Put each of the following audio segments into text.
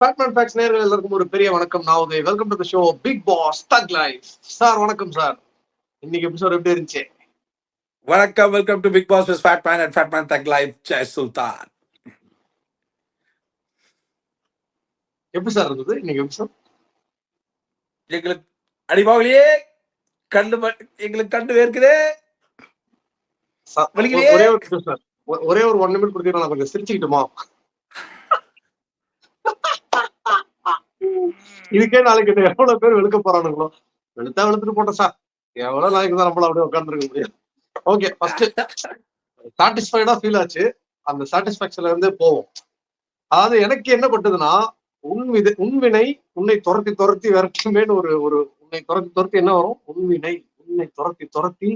Batman facts நேயர்கள் எல்லாருக்கும் ஒரு பெரிய வணக்கம். நான் Uday. Welcome to the show Bigg Boss thug life. Sir வணக்கம் சார். இன்னைக்கு எபிசோட் எப்படி இருந்துச்சு? வணக்கம், welcome to Bigg Boss with Fatman and Fatman thug life. Jai Sultan. எப்படி சார் இருந்தது இன்னைக்கு எபிசோட்? எங்களுக்கு அடிபாவலியே எங்களுக்கு கண்டு வேர்க்குதே. ஒரே ஒரு நிமிஷம் சார், ஒரே ஒரு 1 நிமிஷம் கொடுத்தீங்கன்னா நான் கொஞ்சம் சிரிச்சுக்கிட்டுமா? இதுக்கே நாளைக்கு எவ்வளவு பேர் வெளுக்க போறானுங்களோ. வெளுத்துட்டு போட்டோம் சார். எவ்வளவு நாளைக்கு தான் நம்மள அப்படியே உட்காந்துருக்க முடியும். ஓகே, ஃபர்ஸ்ட் சாட்டிஸ்ஃபைடா ஃபீல் ஆச்சு. அந்த சாட்டிஸ்பாக்சன்ல இருந்து போவோம். அதாவது எனக்கு என்ன பட்டதுன்னா, உன்வினை உன்னை துரத்தி விரட்டுமேன்னு ஒரு உன்னை துரத்தி என்ன வரும்? உன்வினை உன்னை துரத்தி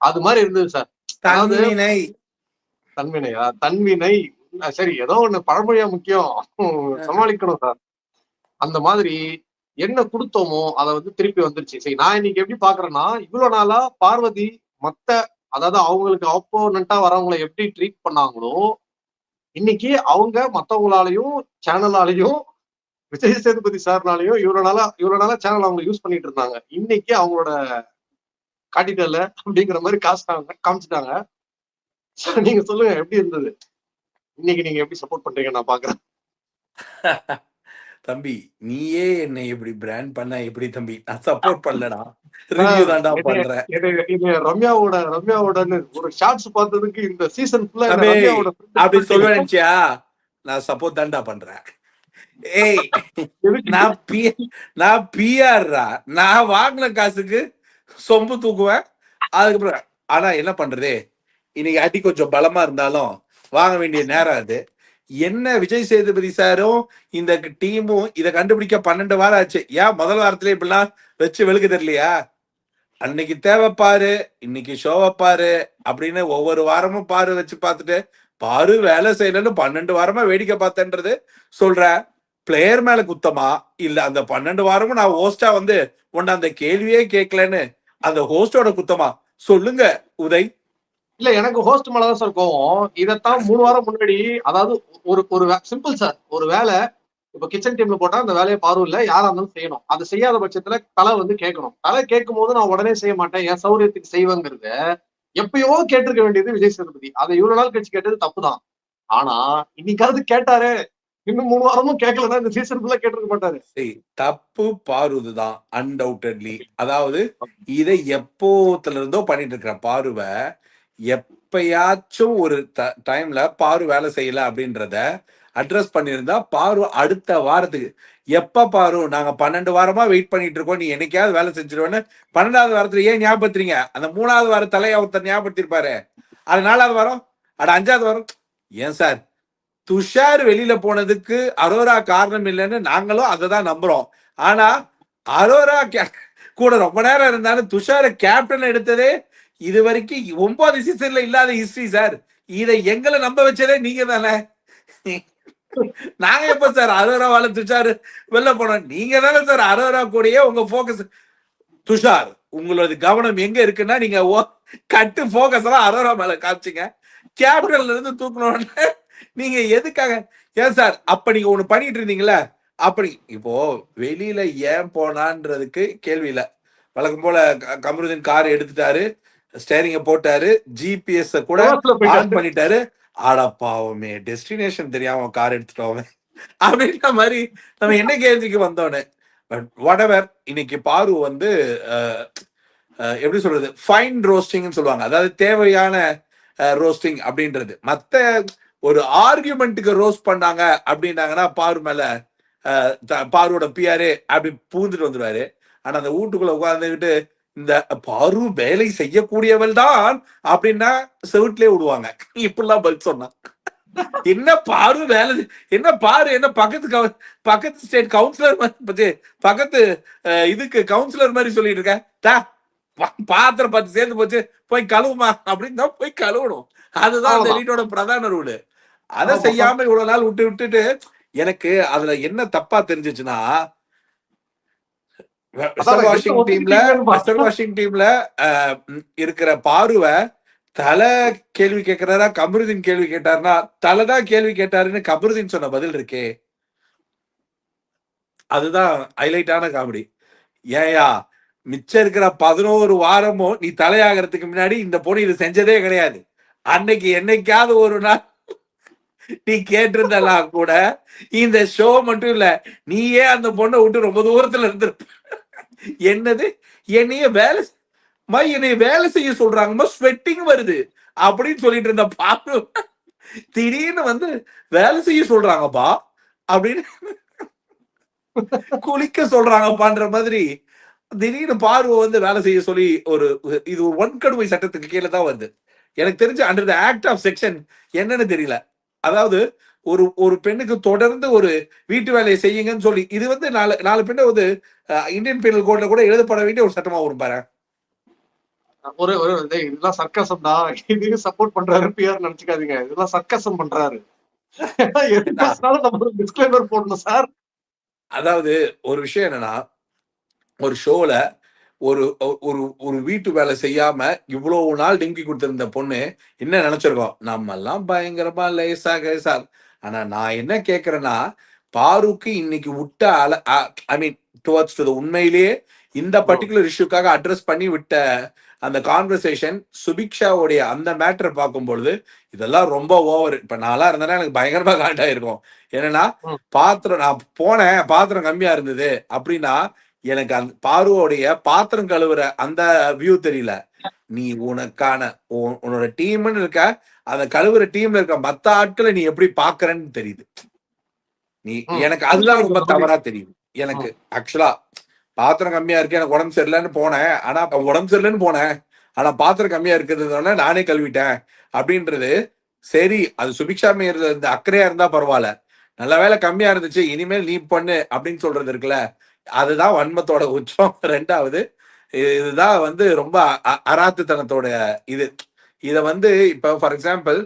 அது மாதிரி இருந்தது சார். தன்வினையா? தன்வினை. சரி, ஏதோ ஒண்ணு பழமொழியா முக்கியம், சமாளிக்கணும் சார். அந்த மாதிரி என்ன கொடுத்தோமோ அதை திருப்பி வந்துருச்சு. சரி, நான் இன்னைக்கு எப்படி பாக்குறேன்னா, இவ்வளவு நாளா பார்வதி அதாவது அவங்களுக்கு ஆப்போனண்டா வரவங்களை எப்படி ட்ரீட் பண்ணாங்களோ, இன்னைக்கு அவங்க மத்தவங்களாலையும் சேனலாலையும் விஜய் சேதுபதி சார்னாலையும் இவ்வளவு நாளா சேனல் அவங்க யூஸ் பண்ணிட்டு இருந்தாங்க. இன்னைக்கு அவங்களோட காட்டிட்டல அப்படிங்கிற மாதிரி காமிச்சிட்டாங்க. நீங்க சொல்லுங்க, எப்படி இருந்தது இன்னைக்கு? நீங்க எப்படி சப்போர்ட் பண்றீங்க நான் பாக்குறேன். தம்பி, நீயே என்னை எப்படி பிராண்ட் பண்ண எப்படி தம்பி? நான் சப்போர்ட் பண்ணலடா, ரிவ்யூ தான்டா பண்றேன். ரம்யாவோட ஒரு ஷார்ட்ஸ் பார்த்ததுக்கு இந்த சீசன் ஃபுல்லா அப்படி சொல்லுவேன்ச்சியா? நான் சப்போர்ட் தான்டா பண்றேன். ஏய், நான் பிஆர்ரா. நான் வாங்கின காசுக்கு சொம்பு தூக்குவேன். அதுக்கப்புறம் ஆனா என்ன பண்றது, இன்னைக்கு அடி கொஞ்சம் பலமா இருந்தாலும் வாங்க வேண்டிய நேரம் அது. என்ன விஜய் சேதுபதி சாரும் இந்த டீமும் இதை கண்டுபிடிக்க 12 வாரம் ஆச்சு. ஏன் முதல் வாரத்திலே இப்படிலாம் வச்சு வெளுக்க தெரியலையா? அன்னைக்கு தேவை பாரு, இன்னைக்கு ஷோவை பாரு அப்படின்னு ஒவ்வொரு வாரமும் பாரு வச்சு பார்த்துட்டு பாரு வேலை செய்யலன்னு 12 வாரமா வேடிக்கை பார்த்தேன்றது சொல்ற. பிளேயர் மேல குத்தமா இல்ல அந்த 12 வாரமும் நான் ஹோஸ்டா உன்ன அந்த கேள்வியே கேட்கலன்னு அந்த ஹோஸ்டோட குத்தமா? சொல்லுங்க உதய். இல்ல, எனக்கு ஹோஸ்ட் மேலதான் சார் கோவம். இதைத்தான் 3 வாரம் முன்னாடி, அதாவது ஒரு சிம்பிள் சார், ஒரு வேலை இப்ப கிச்சன் டீம்ல போட்டா அந்த வேலையை பாரு இல்ல யாரா இருந்தாலும் செய்யணும். அது செய்யாத பட்சத்துல தலை கேட்கணும். தலை கேட்கும் போது நான் உடனே செய்ய மாட்டேன், என் சௌரியத்துக்கு செய்வேங்கிறத எப்பயோ கேட்டிருக்க வேண்டியது விஜய் சேதுபதி. அதை இவ்வளவு நாள் கழிச்சு கேட்டது தப்புதான். ஆனா இன்னைக்காவது கேட்டாரு. இன்னும் 3 வாரமும் கேட்கலன்னா இந்த சீசன் ஃபுல்லா கேட்டிருக்க மாட்டாரு. தப்பு பாருதான் அன்டவுட்டட்லி. அதாவது இதை எப்போத்துல இருந்தோ பண்ணிட்டு இருக்கிற பாருவை எப்பயாச்சும் ஒரு டைம்ல பாரு வேலை செய்யல அப்படின்றத அட்ரஸ் பண்ணியிருந்தா பாரு அடுத்த வாரத்துக்கு எப்ப பாரு நாங்க 12 வாரமா வெயிட் பண்ணிட்டு இருக்கோம், நீ என்னைக்காவது வேலை செஞ்சிருவேன்னு 12வது வாரத்துல ஏன் ஞாபகப்படுத்துறீங்க? அந்த 3வது வார தலையை ஒருத்தர் ஞாபகப்படுத்திருப்பாரு. அது 4வது வாரம், அது 5வது வாரம். ஏன் சார், துஷார் வெளியில போனதுக்கு அரோரா காரணம் இல்லைன்னு நாங்களும் அதை தான் நம்புறோம். ஆனா அரோரா கூட ரொம்ப நேரம் இருந்தாலும் துஷார கேப்டன் எடுத்ததே இது வரைக்கும் 9 சீசன்ல இல்லாத ஹிஸ்டரி சார். இதை எங்களை நம்ப வச்சதே நீங்க தானே. நாங்க எப்ப சார் அரோராவால துஷார் வெளில போனோம்? நீங்க தானே சார் அரோரா கூடயே உங்க போக்கஸ். துஷார், உங்களோட கவனம் எங்க இருக்குன்னா நீங்க கட்டு போக்கஸ் எல்லாம் அரோரா மேல காமிச்சிங்க. கேப்டன்ல இருந்து தூக்கணும்னு நீங்க எதுக்காக? ஏன் சார் அப்ப நீங்க ஒண்ணு பண்ணிட்டு இருந்தீங்களா? அப்படி இப்போ வெளியில ஏன் போனான்றதுக்கு கேள்வி இல்ல. வழக்கம் போல கமருதீன் கார் எடுத்துட்டாரு, ஸ்டேரிங்க போட்டாரு, ஜிபிஎஸ் கூட ஆன் பண்ணிட்டாரு. ஆடா பாவமே, டெஸ்டினேஷன் தெரியாம கார் எடுத்துட்டோமே அப்படின்ற மாதிரி நம்ம என்ன கேள்விக்கு வந்தோன்னு. பட் வாட் எவர், இன்னைக்கு பாரு எப்படி சொல்றது, ஃபைன் ரோஸ்டிங்னு சொல்லுவாங்க. அதாவது தேவையான ரோஸ்டிங் அப்படின்றது. மத்த ஒரு ஆர்கியூமெண்ட்டுக்கு ரோஸ்ட் பண்ணாங்க அப்படின்னாங்கன்னா பாரு மேல பாருவோட பிஆரே அப்படி பூந்துட்டு வந்துருவாரு. ஆனா அந்த வீட்டுக்குள்ள உட்கார்ந்துக்கிட்டு இந்த பாரு வேலை செய்யக்கூடியவள் தான் அப்படின்னா செவுட்லயே விடுவாங்க. இப்படிலாம் பதில் சொன்னா என்ன பாரு வேலை, என்ன பாரு என்ன பக்கத்து ஸ்டேட் கவுன்சிலர் பத்தி பக்கத்து இதுக்கு கவுன்சிலர் மாதிரி சொல்லிட்டு இருக்க, பாத்திரம் பார்த்து சேர்ந்து போச்சு போய் கழுவுமா அப்படின்னு தான் போய் கழுவணும். அதுதான் அந்த வீட்டோட பிரதான ரூல். அதை செய்யாம இவ்வளவு நாள் விட்டுட்டு எனக்கு அதுல என்ன தப்பா தெரிஞ்சிச்சுன்னா, வெஸ்டர் வாஷிங் டீம்ல இருக்கிற பாருவை தலை கேள்வி கேட்கிறாரா கமருதீன் கேள்வி கேட்டாருன்னா தலைதான் கேள்வி கேட்டாருன்னு கமருதீன் சொன்ன பதில் இருக்கே. அதுதான் ஹைலைட்டான காமெடி. ஏயா மிச்சம் இருக்கிற 11 வாரமும் நீ தலையாகிறதுக்கு முன்னாடி இந்த பொண்ணு இது செஞ்சதே கிடையாது. அன்னைக்கு என்னைக்காவது ஒரு நாள் நீ கேட்டிருந்தலாம் கூட இந்த ஷோ மட்டும் இல்ல, நீயே அந்த பொண்ணை விட்டு ரொம்ப தூரத்துல இருந்திருப்ப. என்னது என்னைய என்னைய வேலை செய்ய சொல்றாங்கம்மா, ஸ்வெட்டிங் வருது அப்படின்னு சொல்லிட்டு இருந்த பாரு திடீர்னு வந்து வேலை செய்ய சொல்றாங்கப்பா அப்படின்னு குளிக்க சொல்றாங்கப்பான்ற மாதிரி திடீர்னு பார்வை வந்து வேலை செய்ய சொல்லி இது ஒரு வன்கடுமை சட்டத்துக்கு கீழே தான் வருது. எனக்கு தெரிஞ்ச under the act of section என்னன்னு தெரியல. அதாவது ஒரு பெண்ணுக்கு தொடர்ந்து ஒரு வீட்டு வேலையை செய்யுங்கன்னு சொல்லி இது வந்து நாலு பெண்ணை வந்து இந்தியன் பீனல் கோட்ல கூட எழுதப்பட வேண்டிய ஒரு சட்டமா வரும் பாரு. இதெல்லாம் சர்க்கசம் தான், இது சப்போர்ட் பண்றாரு பிஆர் நினைச்சுக்காதீங்க, இதெல்லாம் சர்க்கசம் பண்றாரு. நம்ம டிஸ்க்ளைமர் போடணும் சார். அதாவது ஒரு விஷயம் என்னன்னா, ஒரு ஷோல ஒரு ஒரு ஒரு வீட்டு வேலை செய்யாம இவ்வளவு நாள் டிங்கி கொடுத்திருந்த பொண்ணு என்ன நினைச்சிருக்கோம், நம்ம எல்லாம் பயங்கரமா லேசா. ஆனா நான் என்ன கேக்குறேன்னா, பாருக்கு இன்னைக்கு விட்ட ஐ மீன் டுவர்ட்ஸ் டு உண்மையிலேயே இந்த பர்டிகுலர் இஷ்யூக்காக அட்ரஸ் பண்ணி விட்ட அந்த கான்வர்சேஷன் சுபிக்ஷாவுடைய அந்த மேட்டரை பார்க்கும்பொழுது இதெல்லாம் ரொம்ப ஓவர். இப்ப நான்லாம் இருந்தேன்னா எனக்கு பயங்கரமா காண்டா இருக்கும். என்னன்னா நான் போனேன் பாத்திரம் கம்மியா இருந்தது அப்படின்னா எனக்கு அந்த பாருவோடைய பாத்திரம் கழுவுற அந்த வியூ தெரியல. நீ உன்னோட டீம்னு இருக்க, அந்த கழுவுற டீம்ல இருக்க மத்த ஆட்களை நீ எப்படி பாக்குறன்னு தெரியுது. எனக்கு அதுதான் ரொம்ப தவறா தெரியும். எனக்கு ஆக்சுவலா பாத்திரம் கம்மியா இருக்கு, எனக்கு உடம்பு சரியில்லைன்னு போனேன். ஆனா பாத்திரம் கம்மியா இருக்கிறதுனால நானே கழுவிட்டேன் அப்படின்றது சரி. அது சுபிக்ஷா மீர் இந்த அக்கறையா இருந்தா பரவாயில்ல, நல்ல வேலை கம்மியா இருந்துச்சு இனிமேல் நீ பண்ணு அப்படின்னு சொல்றது இருக்குல்ல, அதுதான் வன்மத்தோட உச்சம். ரெண்டாவது இதுதான் வந்து ரொம்ப அராத்துத்தனத்தோட இத வந்து இப்ப ஃபார் எக்ஸாம்பிள்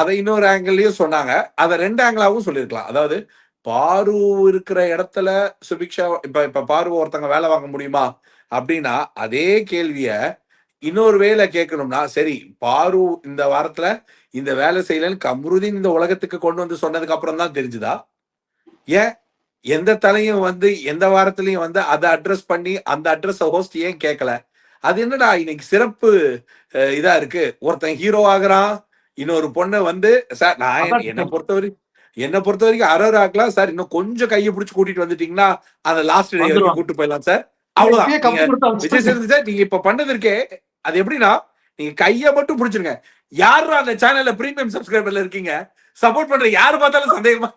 அதை இன்னொரு ஆங்கிள்லயும் சொன்னாங்க, அதை 2 ஆங்கிளாவும் சொல்லியிருக்கலாம். அதாவது பாரு இருக்கிற இடத்துல சுபிக்ஷா இப்ப பாரு ஒருத்தங்க வேலை வாங்க முடியுமா அப்படின்னா அதே கேள்விய இன்னொரு வேலை கேட்கணும்னா, சரி பாரு இந்த வாரத்துல இந்த வேலை செய்யலன்னு கம்ருதீன் இந்த உலகத்துக்கு கொண்டு வந்து சொன்னதுக்கு அப்புறம் தான் தெரிஞ்சுதா? ஏன் எந்த தலையும் வந்து எந்த வாரத்திலையும் வந்து அதை அட்ரஸ் பண்ணி அந்த அட்ரஸ் ஹோஸ்ட் ஏன் கேட்கல? அது என்னடா இன்னைக்கு சிறப்பு இதா இருக்கு, ஒருத்தன் ஹீரோ ஆகுறான், இன்னொரு பொண்ணு வந்து சார் நான் என்னை பொறுத்த வரைக்கும் அரராக்கலாம் சார், இன்னும் கொஞ்சம் கையை பிடிச்சி கூட்டிட்டு வந்துட்டீங்கன்னா அந்த லாஸ்ட் டே வரைக்கும் கூட்டு போயிடலாம் சார். அவ்வளவுதான் விஜய் சேதுபதி சார், நீங்க இப்ப பண்ணது இருக்கே அது எப்படின்னா நீங்க கையை மட்டும் பிடிச்சிருங்க. யாரும் அந்த சேனல்ல பிரீமியம் சப்ஸ்கிரைபர்ல இருக்கீங்க, சப்போர்ட் பண்ற யாரு பார்த்தாலும் சந்தேகமா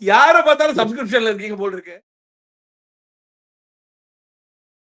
யார பார்த்தாலும் சப்ஸ்கிரிப்ஷன்ல இருக்கீங்க போல் இருக்கு.